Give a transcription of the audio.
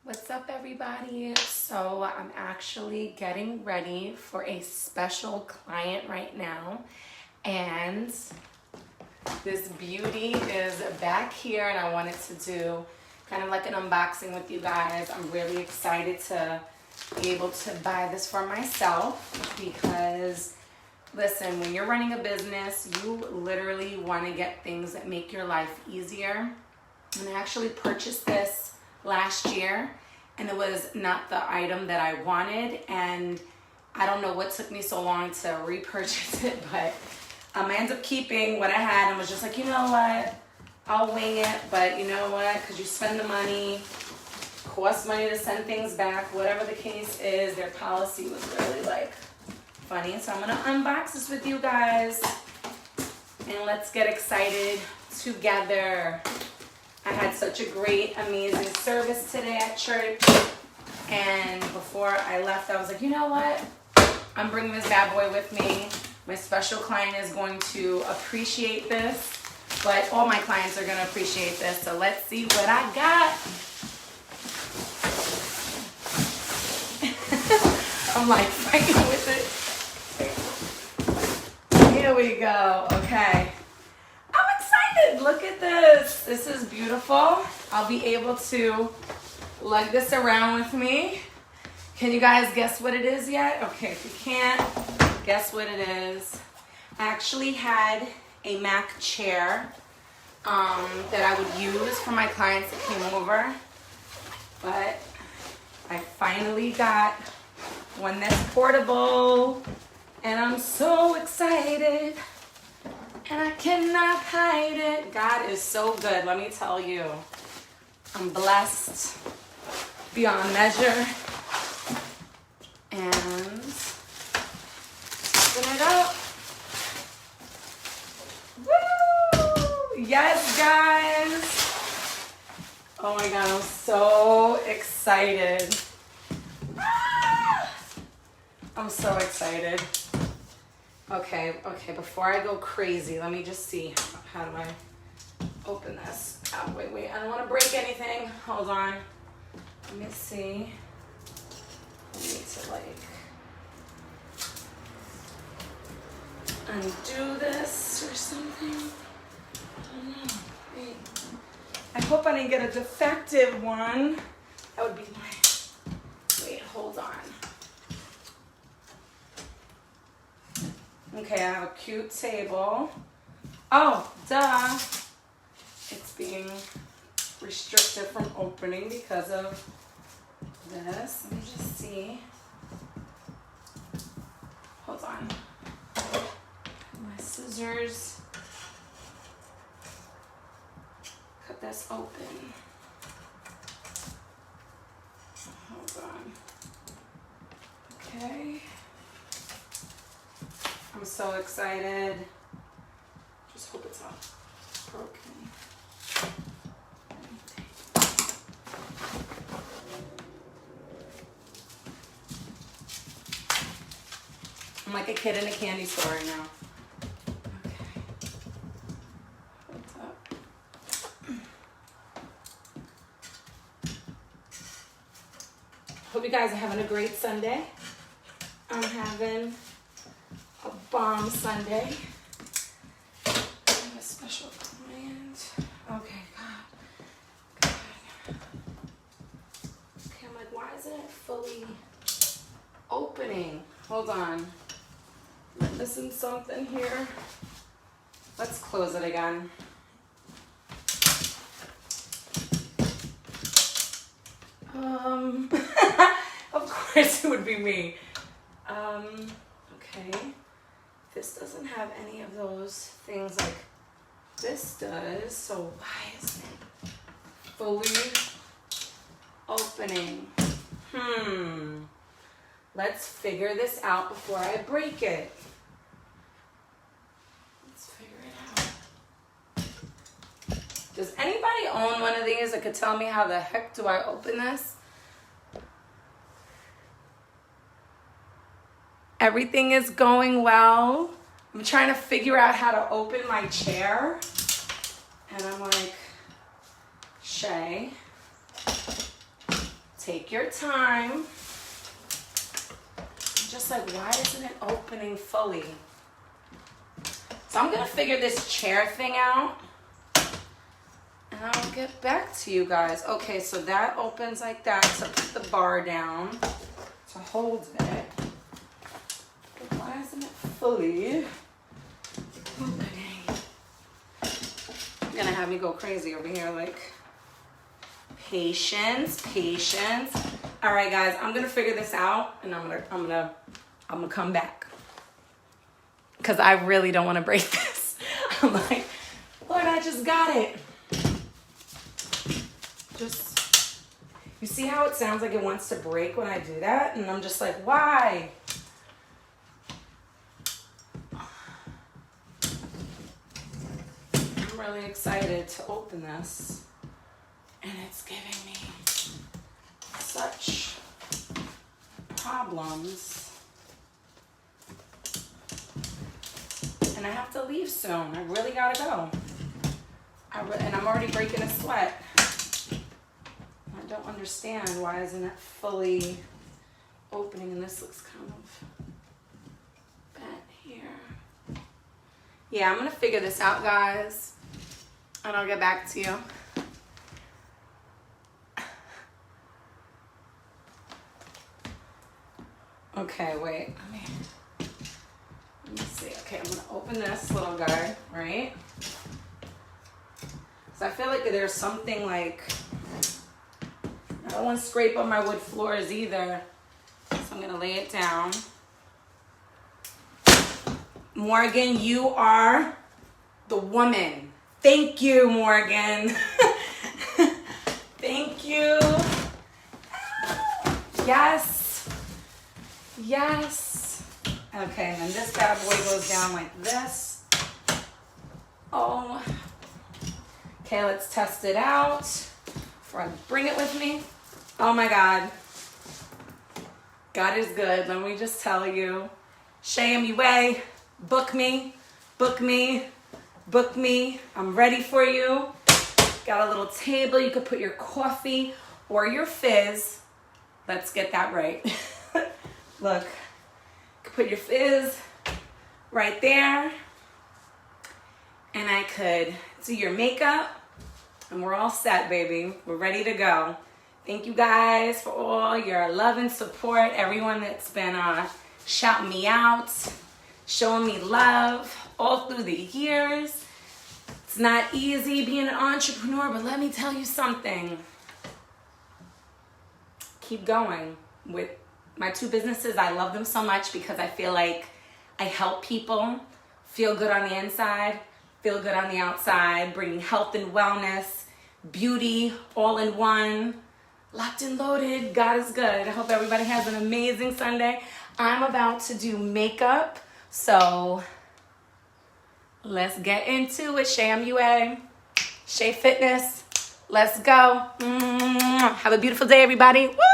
What's up, everybody? So I'm actually getting ready for a special client right now, and this beauty is back here, and I wanted to do kind of like an unboxing with you guys. I'm really excited to be able to buy this for myself because listen, when you're running a business, you literally want to get things that make your life easier. And I actually purchased this last year, and it was not the item that I wanted, and I don't know what took me so long to repurchase it, but I ended up keeping what I had and was just like, you know what, I'll wing it, but you know what, because you spend the money, costs money to send things back, whatever the case is, their policy was really like funny. So I'm gonna unbox this with you guys, and let's get excited together. I had such a great, amazing service today at church, and before I left, I was like, you know what? I'm bringing this bad boy with me. My special client is going to appreciate this, but all my clients are going to appreciate this, so let's see what I got. I'm like fighting with it. Here we go. Okay. Look at this. This is beautiful. I'll be able to lug this around with me. Can you guys guess what it is yet? Okay, if you can't guess what it is, I actually had a Mac chair that I would use for my clients that came over, but I finally got one that's portable, and I'm so excited. And I cannot hide it. God is so good, let me tell you. I'm blessed beyond measure. And open it up. Woo! Yes, guys. Oh my God, I'm so excited. Ah! I'm so excited. Okay, before I go crazy, let me just see. How do I open this? Oh, wait, I don't want to break anything. Hold on. Let me see. I need to, undo this or something. I don't know. Wait. I hope I didn't get a defective one. That would be nice. Wait, hold on. Okay, I have a cute table. Oh, duh. It's being restricted from opening because of this. Let me just see. Hold on. My scissors. Cut this open. Hold on. Okay. I'm so excited. Just hope it's not broken. I'm like a kid in a candy store right now. Okay. What's up? Hope you guys are having a great Sunday. I'm having a bomb Sunday. I have a special client. Okay, God. Okay, I'm like, why isn't it fully opening? Hold on. I'm missing something here. Let's close it again. Of course it would be me. Okay. This doesn't have any of those things like this does, so why isn't it fully opening? Let's figure this out before I break it. Let's figure it out. Does anybody own one of these that could tell me how the heck do I open this? Everything is going well. I'm trying to figure out how to open my chair. And I'm like, Shay, Take your time. Just like, why isn't it opening fully? So I'm gonna figure this chair thing out and I'll get back to you guys. Okay, so that opens like that to put the bar down, to hold it. But why isn't it fully opening? You're gonna have me go crazy over here, like, patience, patience. All right, guys, I'm gonna figure this out and I'm gonna come back. Cause I really don't wanna break this. I'm like, Lord, I just got it. Just, you see how it sounds like it wants to break when I do that? And I'm just like, why? I'm really excited to open this. And it's giving me such problems. And I have to leave soon. I really gotta go. And I'm already breaking a sweat. I don't understand why isn't it fully opening, and this looks kind of bent here. Yeah, I'm gonna figure this out, guys, and I'll get back to you. Okay, wait, let me see. Okay, I'm gonna open this little guy, right? So I feel like there's something like, I don't want to scrape on my wood floors either. So I'm gonna lay it down. Morgan, you are the woman. Thank you, Morgan. Thank you. Yes. Yes. Okay, and then this bad boy goes down like this. Oh. Okay, let's test it out before I bring it with me. Oh my God. God is good. Let me just tell you. Shay MUA, book me, book me, book me. I'm ready for you. Got a little table. You could put your coffee or your fizz. Let's get that right. Look, you could put your fizz right there. And I could do your makeup. And we're all set, baby. We're ready to go. Thank you guys for all your love and support. Everyone that's been shouting me out, showing me love all through the years. It's not easy being an entrepreneur, but let me tell you something. Keep going. With my two businesses, I love them so much because I feel like I help people feel good on the inside, feel good on the outside, bringing health and wellness, beauty, all in one. Locked and loaded. God is good. I hope everybody has an amazing Sunday. I'm about to do makeup, so let's get into it. Shay MUA, Shay Fitness. Let's go. Have a beautiful day, everybody. Woo!